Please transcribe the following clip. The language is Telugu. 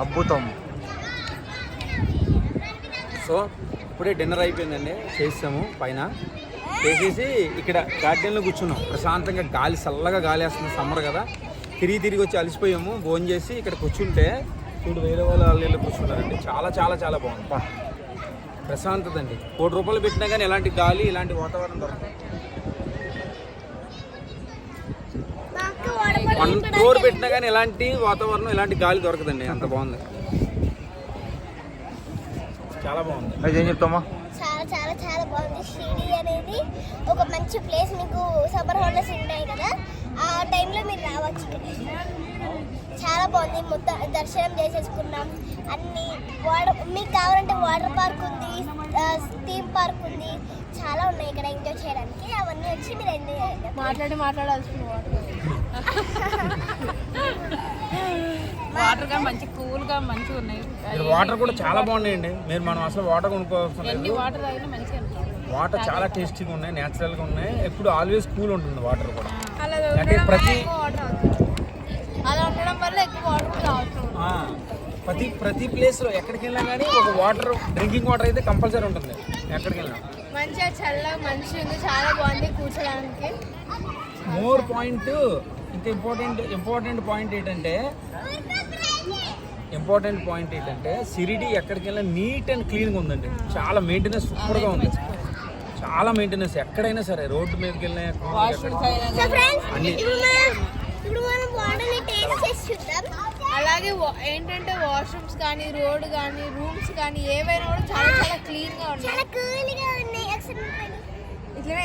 అద్భుతం. సో ఇప్పుడే డిన్నర్ అయిపోయిందండి, చేసాము పైన చేసేసి ఇక్కడ గార్డెన్లో కూర్చున్నాం ప్రశాంతంగా. గాలి చల్లగా గాలి వేస్తుంది, సమ్మర్ కదా. తిరిగి వచ్చి అలసిపోయాము. భోజనం చేసి ఇక్కడ కూర్చుంటే చూడు వేరే వాళ్ళు కూర్చున్నారండి. చాలా చాలా చాలా బాగుంది, ప్రశాంతత అండి. ₹1 పెట్టినా కానీ ఇలాంటి గాలి ఇలాంటి వాతావరణం దొరుకుతుంది. 1 crore పెట్టినా కానీ ఇలాంటి వాతావరణం ఇలాంటి గాలి దొరకదండి. అంత బాగుంది, చాలా బాగుంది. అయితే ఏం చెప్తామా? చాలా చాలా చాలా బాగుంది. షిరిడి అనేది ఒక మంచి ప్లేస్. మీకు సమ్మర్ హాలిడేస్ ఉంటాయి కదా, ఆ టైంలో మీరు రావచ్చు. చాలా బాగుంది. మొత్తం దర్శనం చేసేసుకున్నాం. అన్ని మీకు కావాలంటే వాటర్ పార్క్ ఉంది, థీమ్ పార్క్ ఉంది, చాలా ఉన్నాయి ఇక్కడ ఎంజాయ్ చేయడానికి. అవన్నీ వచ్చి మీరు ఎంజాయ్ చేయండి. మాట్లాడాల్సిన వాటర్ గా మంచి కూల్ గా మంచిగా ఉన్నాయి. వాటర్ కూడా చాలా బాగున్నాయండి. మనం అసలు వాటర్ కొనుక్కోవాల్సిన వాటర్ తాగినా మంచిగా వాటర్ చాలా టేస్టీగా ఉన్నాయి, నేచురల్ గా ఉన్నాయి. ఎప్పుడు ఆల్వేస్ కూల్ ఉంటుంది వాటర్ కూడా. అంటే అలా ఉండడం వల్ల ఎక్కువ వాటర్ తాగుతాం. ప్రతి ప్లేస్ లో ఎక్కడికి వెళ్ళినా కానీ ఒక వాటర్, డ్రింకింగ్ వాటర్ అయితే కంపల్సరీ ఉంటుంది ఎక్కడికి వెళ్ళినా. మంచిగా చల్లగా మంచిగా ఉంది, చాలా బాగుంది కూర్చోడానికి. మోర్ పాయింట్, ఇంకా ఇంపార్టెంట్ పాయింట్ ఏంటంటే షిరిడి ఎక్కడికి వెళ్ళినా నీట్ అండ్ క్లీన్గా ఉందండి. చాలా మెయింటెనెన్స్ సూపర్గా ఉంది, చాలా మెయింటెనెన్స్. ఎక్కడైనా సరే రోడ్డు మీదకి వెళ్ళినా అలాగే ఏంటంటే వాష్రూమ్స్ కానీ రోడ్ కానీ రూమ్స్ కానీ ఏవైనా కూడా చాలా చాలా క్లీన్ గా ఉన్నాయి. ఇట్లనే